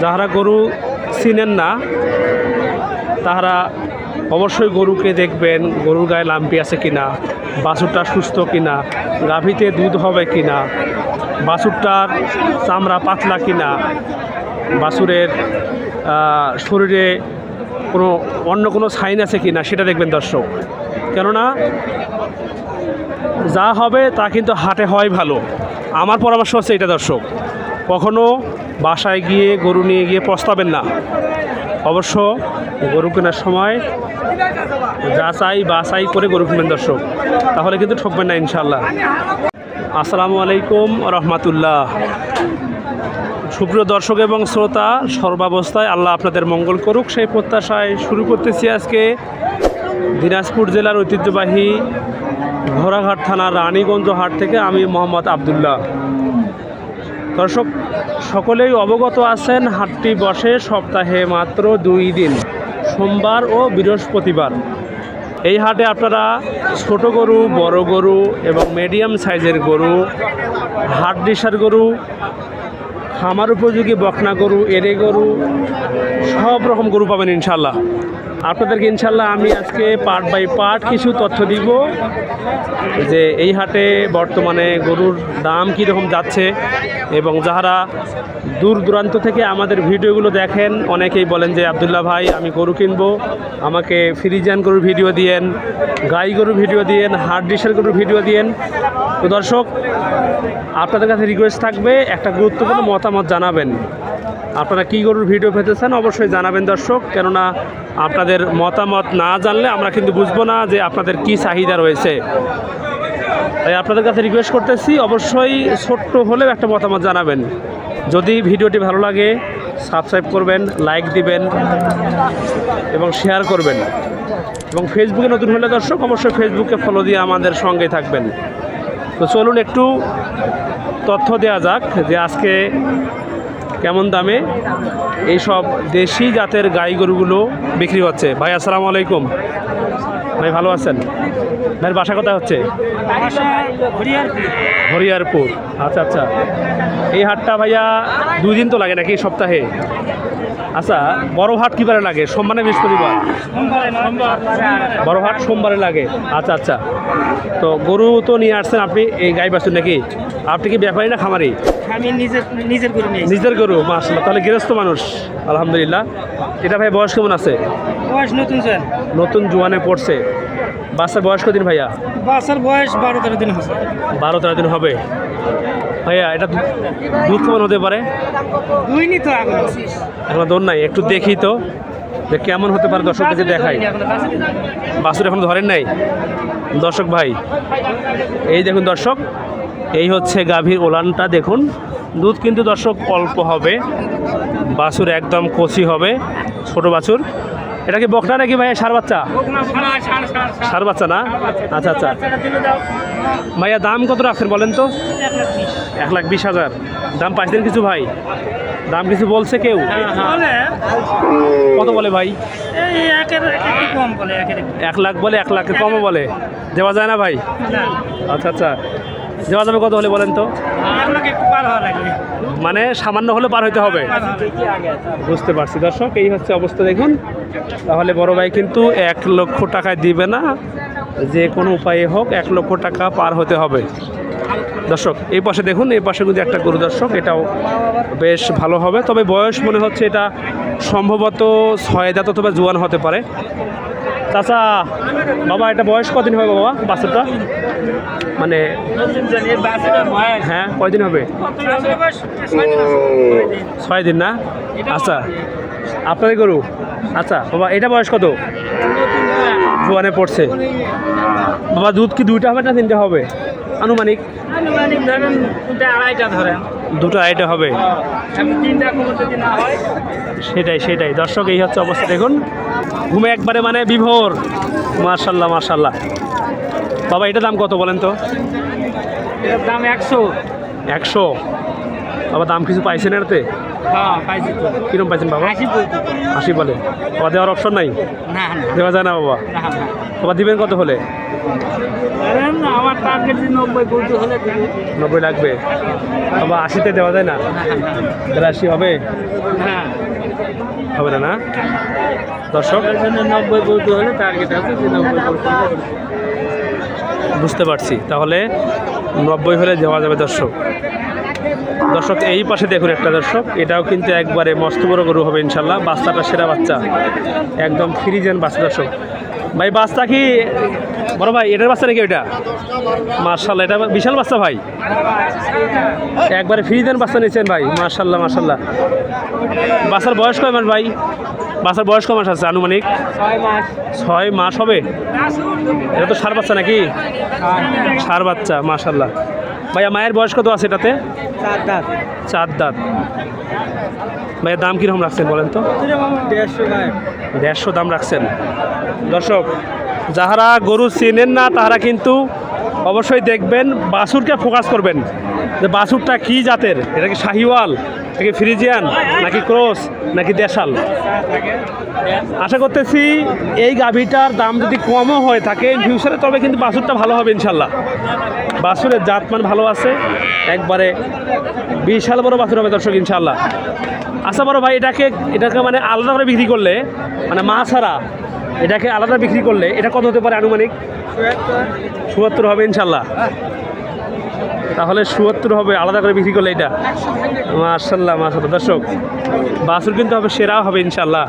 যাহারা গরু চিনেন না তাহারা অবশ্যই গরুকে দেখবেন, গরুর গায়ে লাম্পি আছে কিনা, বাছুরটা সুস্থ কিনা, গাভীতে দুধ হবে কিনা, বাছুরটার চামড়া পাতলা কিনা, বাছুরের শরীরে অন্য কোনো সাইন আছে কিনা সেটা দেখবেন দর্শক। কেননা যা হবে তা কিন্তু হাটে হয় ভালো। আমার পরামর্শ হচ্ছে এটা দর্শক, কখনও বাসায় গিয়ে গরু নিয়ে গিয়ে পস্তাবেন না। অবশ্য গরু কেনার সময় যাচাই বাছাই করে গরু কিনবেন দর্শক, তাহলে কিন্তু ঠকবেন না ইনশাল্লাহ। আসসালামু আলাইকুম রহমতুল্লাহ। সুপ্রিয় দর্শক এবং শ্রোতা, সর্বাবস্থায় আল্লাহ আপনাদের মঙ্গল করুক সেই প্রত্যাশায় শুরু করতেছি আজকে দিনাজপুর জেলার ঐতিহ্যবাহী ঘোড়াঘাট থানার রানীগঞ্জ হাট থেকে আমি মোহাম্মদ আবদুল্লাহ। দর্শক সকলেই অবগত আছেন, হাটটি বসে সপ্তাহে মাত্র 2 দিন, সোমবার ও বৃহস্পতিবার। এই হাটে আপনারা ছোট গরু, বড় গরু এবং মিডিয়াম সাইজের গরু, হাট ডিসার গরু, খামার উপযোগী বকনা গরু, এড়ে গরু, সব রকম গরু পাবেন ইনশাল্লাহ। আপনাদেরকে ইনশাল্লাহ আমি আজকে পার্ট বাই পার্ট কিছু তথ্য দিব যে এই হাটে বর্তমানে গরুর দাম কীরকম যাচ্ছে। এবং যারা দূর দূরান্ত থেকে আমাদের ভিডিওগুলো দেখেন, অনেকেই বলেন যে আবদুল্লাহ ভাই আমি গরু কিনবো, আমাকে ফ্রিজিয়ান গরুর ভিডিও দিয়েন, গাই গরুর ভিডিও দিয়েন, হাট ডিসের গরুর ভিডিও দিয়েন। তো দর্শক আপনাদের কাছে রিকোয়েস্ট থাকবে একটা গুরুত্বপূর্ণ মতামত জানাবেন। আপনারা কী গরুর ভিডিও পেতে চান অবশ্যই জানাবেন দর্শক, কেননা আপনাদের মতামত না জানলে আমরা কিন্তু বুঝবো না যে আপনাদের কি চাহিদা রয়েছে। তাই আপনাদের কাছে রিকোয়েস্ট করতেছি অবশ্যই ছোট্ট হলেও একটা মতামত জানাবেন। যদি ভিডিওটি ভালো লাগে সাবস্ক্রাইব করবেন, লাইক দিবেন এবং শেয়ার করবেন। এবং ফেসবুকে নতুন হলে দর্শক অবশ্যই ফেসবুকে ফলো দিয়ে আমাদের সঙ্গে থাকবেন। তো চলুন একটু তথ্য দেওয়া যাক যে আজকে কেমন দামে এইসব দেশি জাতের গাই গরুগুলো বিক্রি হচ্ছে। ভাই আসসালামু আলাইকুম। ভাই ভালো আছেন? ভাইয়ের বাসা কোথায় হচ্ছে? হরিয়ারপুর। আচ্ছা আচ্ছা, এই হাটটা ভাইয়া 2 দিন তো লাগে নাকি সপ্তাহে? আচ্ছা, বড় হাট কীবারে লাগে? সোমবার না বৃহস্পতিবার? বড় হাট সোমবারে লাগে। আচ্ছা আচ্ছা, তো গরু তো নিয়ে আসছেন আপনি, এই গাই বাছুর নাকি? আপনি কি ব্যাপারী না খামারি? আমি নিজের গরু নিয়ে। নিজের গরু, মাশাআল্লাহ, তাহলে গৃহস্থ মানুষ আলহামদুলিল্লাহ। এটা ভাই বয়স কেমন আছে? বয়স নতুন জোয়ানে পড়ছে। বাচ্চার বয়স কদিন ভাইয়া? বাচ্চার বয়স 12-13 দিন হচ্ছে। 12-13 দিন হবে ভাইয়া। এটা দুধ কেমন হতে পারে? দুইনি তো এখন দৌড় নাই, একটু দেখি তো যে কেমন হতে পারে, দর্শককে যে দেখাই। বাছুর এখন ধরেন নাই দর্শক ভাই। এই দেখুন দর্শক, এই হচ্ছে গাভীর ওলানটা দেখুন। দুধ কিন্তু দর্শক অল্প হবে, বাছুর একদম কচি হবে, ছোট বাছুর। এটা কি বকনা নাকি ভাইয়া ষাঁড় বাচ্চা? ষাঁড় বাচ্চা না? আচ্ছা আচ্ছা ভাইয়া, দাম কত রাখছেন বলেন তো? 1,20,000 দাম পাইছেন কিছু ভাই? দাম কিছু বলছে কেউ? কত বলে ভাই? 1 লাখ বলে, 1 লাখের কমও বলে। দেওয়া যায় না ভাই? আচ্ছা আচ্ছা, দেওয়া যাবে কত হলে বলেন তো? মানে সামান্য হলে পার হইতে হবে। বুঝতে পারছি দর্শক, এই হচ্ছে অবস্থা দেখুন। তাহলে বড় ভাই কিন্তু 1 লক্ষ টাকায় দিবে না, যে কোনো উপায়ে হোক 1 লক্ষ টাকা পার হতে হবে দর্শক। এই পাশে দেখুন, এই পাশে কিন্তু একটা গরু দর্শক, এটাও বেশ ভালো হবে। তবে বয়স মনে হচ্ছে এটা সম্ভবত 6 দাঁত অথবা জোয়ান হতে পারে। চাচা বাবা, এটা বয়স কদিন হবে বাবা বাছুরটা? মানে হ্যাঁ, কয়দিন হবে? 6 দিন না? আচ্ছা, আপনাদের গরু। আচ্ছা বাবা, এটা বয়স কত? জোয়ানে পড়ছে বাবা। দুধ কি 2টা হবে না 3টে হবে আনুমানিক? ধরেন 2টা-2.5টা ধরেন। 2টা-2.5টা হবে। সেটাই দর্শক, এই হচ্ছে অবস্থা দেখুন। ঘুমে একবারে মানে বিভোর। মাশাল্লাহ মাশাল্লাহ। বাবা এটার দাম কত বলেন তো? এটার দাম 100। বাবা দাম কিছু পাইছেন এটাতে? হ্যাঁ পাইছি তো। কিরম পাইছেন বাবা? 80 বলতো। 80 বলে। বাবা দেওয়ার অপশন নাই? না না দেওয়া যায় না বাবা। না না। বাবা দিবেন কত হলে? ধরেন আমার টার্গেট 90 বলতে হলে দিব। 90 লাগবে। বাবা 80-তে দেওয়া যায় না? 80 হবে? হ্যাঁ হবে না না? দর্শক এর জন্য 90 বলতে হলে টার্গেট আছে যে 90 বলতে হলে। বুঝতে পারছি, তাহলে 90 হলে দেওয়া যাবে দর্শক। দর্শক এই পাশে দেখুন একটা দর্শক, এটাও কিন্তু একবারে মস্ত বড় গরু হবে ইনশাল্লাহ। বাচ্চাটা সেরা বাচ্চা, একদম ফ্রিজেন বাচ্চা দর্শক। ভাই বাচ্চা কি বড় ভাই? এটার বাচ্চা নাকি ওইটা? মার্শাল্লাহ, এটা বিশাল বাচ্চা ভাই, একবারে ফ্রিজেন বাচ্চা নিয়েছেন ভাই। মার্শাল্লাহ মার্শাল্লাহ। বাচ্চার বয়স কয় মাস ভাই? বাচ্চার বয়স কয় মাস আছে আনুমানিক? 6 মাস। 6 মাস হবে। এটা তো ষাঁড় বাচ্চা নাকি? ষাঁড় বাচ্চা মার্শাল্লাহ। ভাইয়া মায়ের বয়স কত আছে এটাতে? 4 দাঁত। 4 দাঁত। ভাইয়া দাম কীরকম রাখছেন বলেন তো? 150 ভাই। 150 দাম রাখছেন। দর্শক যাহারা গরু চেনেন না তাহারা কিন্তু অবশ্যই দেখবেন, বাছুরকে ফোকাস করবেন যে বাছুরটা কী জাতের। এটা কি শাহিওয়াল নাকি ফ্রিজিয়ান নাকি ক্রস নাকি দেশাল। আশা করতেছি এই গাভীটার দাম যদি কমও হয়ে থাকে ইন ফিউচারে, তবে কিন্তু বাছুরটা ভালো হবে ইনশাল্লাহ। বাছুরের জাতমান ভালো আছে, একবারে বিশাল বড় বাছুর হবে দর্শক ইনশাল্লাহ। আচ্ছা বড় ভাই, এটাকে মানে আলাদা করে বিক্রি করলে, মানে মা ছাড়া এটাকে আলাদা বিক্রি করলে এটা কত হতে পারে আনুমানিক? ৭০ হবে ইনশাল্লাহ। তাহলে ৭০ হবে আলাদা করে বিক্রি করলে এটা। মাশাল্লাহ মাশাল্লাহ। দর্শক বাছুর কিন্তু হবে সেরা হবে ইনশাল্লাহ।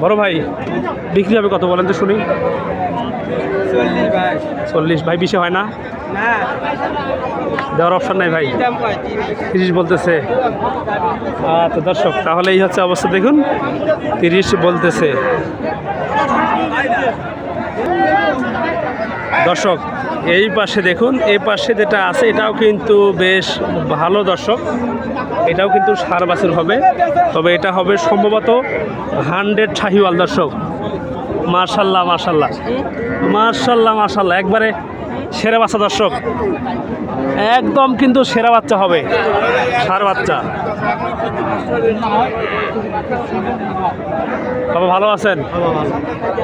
বড় ভাই বিক্রি হবে কত বলেন তো শুনি? 40 ভাই, বেশি হয় না? দেওয়ার অপশন নাই ভাই, 30 বলতেছে। আচ্ছা দর্শক, তাহলে এই হচ্ছে অবস্থা, দেখুন 30 বলতেছে। দর্শক এই পাশে দেখুন, এই পাশে যেটা আছে এটাও কিন্তু বেশ ভালো দর্শক, এটাও কিন্তু ষাঁড় বাছুর হবে, তবে এটা হবে সম্ভবত 100 শাহিওয়াল দর্শক। মার্শাল্লাহ মার্শাল্লাহ মার্শাল্লাহ মার্শাল্লাহ, একবারে সেরা বাচ্চা দর্শক, একদম কিন্তু সেরা বাচ্চা হবে, ষাঁড় বাচ্চা। বাবা ভালো আছেন?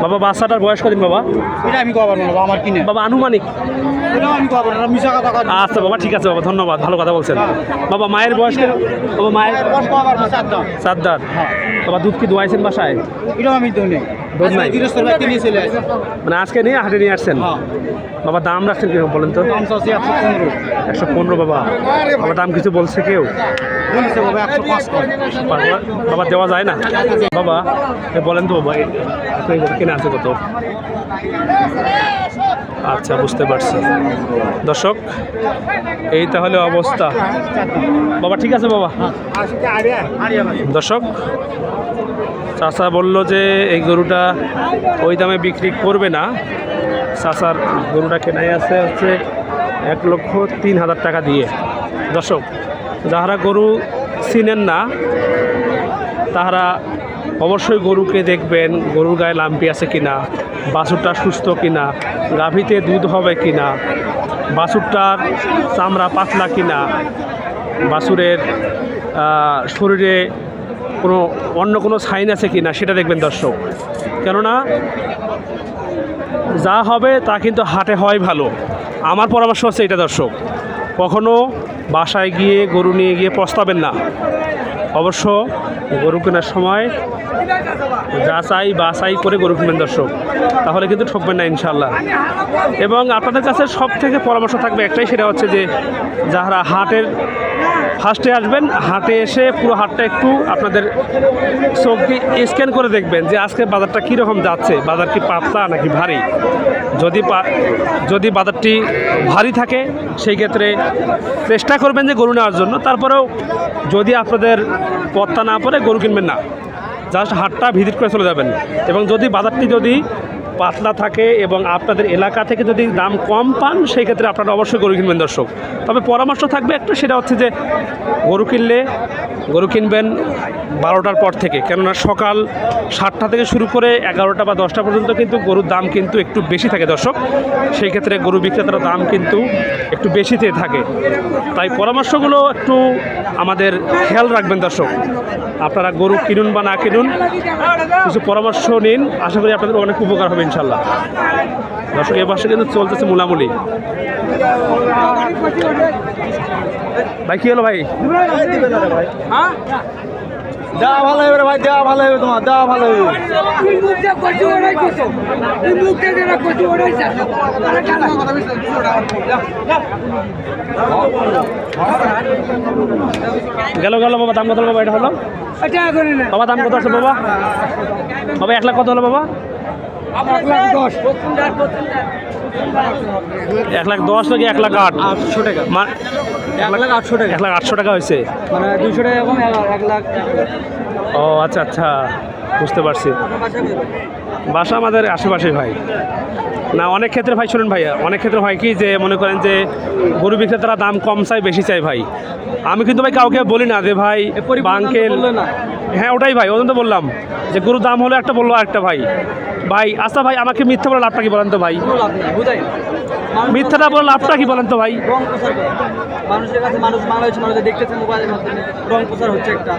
বাবা বাচ্চাটার বয়স কদিন বাবা? এটা আমি কবার না বাবা, আমার কিনে। বাবা আনুমানিক? এটা আমি কবার না, মিছা কথা কই। আচ্ছা বাবা ঠিক আছে বাবা, ধন্যবাদ, ভালো কথা বলছেন। বাবা মায়ের বয়স বাবা মায়ের বয়স কবার না, 4 দাঁত। 4 দাঁত। বাবা দুধ কি দোয়াইছেন বাসায়? এটা আমি দই নেই। দুধ নাই? গৃহস্থর ব্যক্তি নিয়ে চলে আসে। মানে আজকে নিয়ে হাটে নিয়ে আসছেন? বাবা দাম রাখছেন কিরকম বলেন তো? দাম চাচ্ছি 115। 115 বাবা। বাবা দাম কিছু বলছে কেউ? বলেছে বাবা 105 করে। বাবা দেওয়া যায় না বাবা? বলেন তো বাবা কেনা আছে কত? আচ্ছা বুঝতে পারছি। দর্শক এই তাহলে অবস্থা বাবা, ঠিক আছে বাবা। দর্শক চাচা বলল যে এই গরুটা ওই দামে বিক্রি করবে না। চাচার গরুটা কেনাই আছে হচ্ছে 1,03,000 টাকা দিয়ে। দর্শক যাহারা গরু চিনেন না তাহারা অবশ্যই গরুকে দেখবেন, গরুর গায়ে লাম্পি আছে কিনা, বাছুরটা সুস্থ কিনা, গাভীতে দুধ হবে কিনা, বাছুরটার চামড়া পাতলা কিনা, বাছুরের শরীরে অন্য কোনো সাইন আছে কিনা সেটা দেখবেন দর্শক। কেননা যা হবে তা কিন্তু হাটে হয় ভালো। আমার পরামর্শ হচ্ছে এটা দর্শক, কখনো বাসায় গিয়ে গরু নিয়ে গিয়ে পস্তাবেন না। অবশ্য গরু কেনার সময় যাচাই বাছাই করে গরু কিনবেন দর্শক, তাহলে কিন্তু ঠকবেন না ইনশাল্লাহ। এবং আপনাদের কাছে সব থেকে পরামর্শ থাকবে একটাই, সেটা হচ্ছে যে যারা হাটের ফার্স্টে আসবেন, হাটে এসে পুরো হাটটা একটু আপনাদের চোখ দিয়ে স্ক্যান করে দেখবেন যে আজকে বাজারটা কীরকম যাচ্ছে, বাজার কি পাতলা নাকি ভারী। যদি বাজারটি ভারী থাকে সেই ক্ষেত্রে চেষ্টা করবেন যে গরু নেওয়ার জন্য। তারপরেও যদি আপনাদের পত্তা না পড়ে গরু কিনবেন না, জাস্ট হাটটা ভিজিট করে চলে যাবেন। এবং যদি বাজারটি পাতলা থাকে এবং আপনাদের এলাকা থেকে যদি দাম কম পান সেই ক্ষেত্রে আপনারা অবশ্যই গরু কিনবেন দর্শক। তবে পরামর্শ থাকবে একটা, সেটা হচ্ছে যে গরু কিনবেন 12টার পর থেকে, কেননা সকাল 7টা থেকে শুরু করে 11টা বা 10টা পর্যন্ত কিন্তু গরুর দাম কিন্তু একটু বেশি থাকে দর্শক। সেই ক্ষেত্রে গরু বিক্রেতার দাম কিন্তু একটু বেশিতে থাকে, তাই পরামর্শগুলো একটু আমাদের খেয়াল রাখবেন দর্শক। আপনারা গরু কিনুন বা না কিনুন কিছু পরামর্শ নিন, আশা করি আপনাদের অনেক উপকার হবে ইনশাল্লাহ। দর্শক এ পাশে কিন্তু চলতেছে মুলামুলি। ভাই কি হলো ভাই? দেওয়া ভালো হবে রে ভাই, দেওয়া ভালো হবে, তোমার দেওয়া ভালো হবে। গেল বাবা, দাম কত হলো বাবা? এটা হলো বাবা, দাম কত আছে বাবা? বাবা 1 লাখ কত হলো বাবা? 1,10,000 নাকি 1,08,000? 800 টাকা, 1,08,000 টাকা, 1,08,000 টাকা হয়েছে। মানে 200 টাকা কম, 1 লাখ। ও আচ্ছা আচ্ছা, বুঝতে পারছি। বাসা আমাদের আশেপাশে ভাই। না অনেক ক্ষেত্রে ভাই শুনুন ভাইয়া, অনেক ক্ষেত্রে হয় কি যে মনে করেন যে গরু বিক্রেতারা দাম কম চাই বেশি চাই ভাই। আমি কিন্তু ভাই কাউকে বলি না যে ভাই বাঙ্কেল, হ্যাঁ ওটাই ভাই, ওই জন্য তো বললাম যে গরুর দাম হলো একটা, বললো একটা ভাই। ভাই আচ্ছা ভাই, আমাকে মিথ্যা বলে লাভটা কি বলেন তো ভাই? মিথ্যাটা বলে লাভটা কি বলেন তো ভাই? মানুষের কাছে মানুষ মানুষের দেখতেছে মোবাইলের মাধ্যমে রং প্রচার হচ্ছে একটা,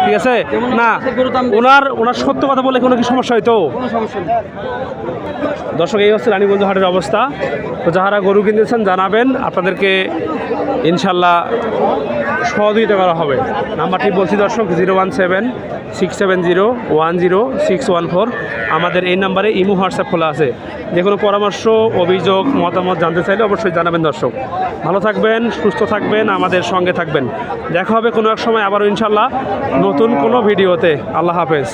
ঠিক আছে না, ওনার সত্য কথা বলে কোনো কি সমস্যা হয়তো? কোনো সমস্যা নেই। দর্শক এই হচ্ছে রানীগঞ্জ হাটের অবস্থা। তো যারা গরু কিনতেছেন জানাবেন, আপনাদেরকে ইনশাল্লাহ সহযোগিতা করা হবে। নাম্বারটি বলছি দর্শক, 01767010614। আমাদের এই নাম্বারে ইমো হোয়াটসঅ্যাপ খোলা আছে। যে কোনো পরামর্শ, অভিযোগ, মতামত জানতে চাইলে অবশ্যই জানাবেন দর্শক। ভালো থাকবেন, সুস্থ থাকবেন, আমাদের সঙ্গে থাকবেন। দেখা হবে কোনো এক সময় আবারও ইনশাল্লাহ নতুন কোনো ভিডিওতে। আল্লাহ হাফেজ।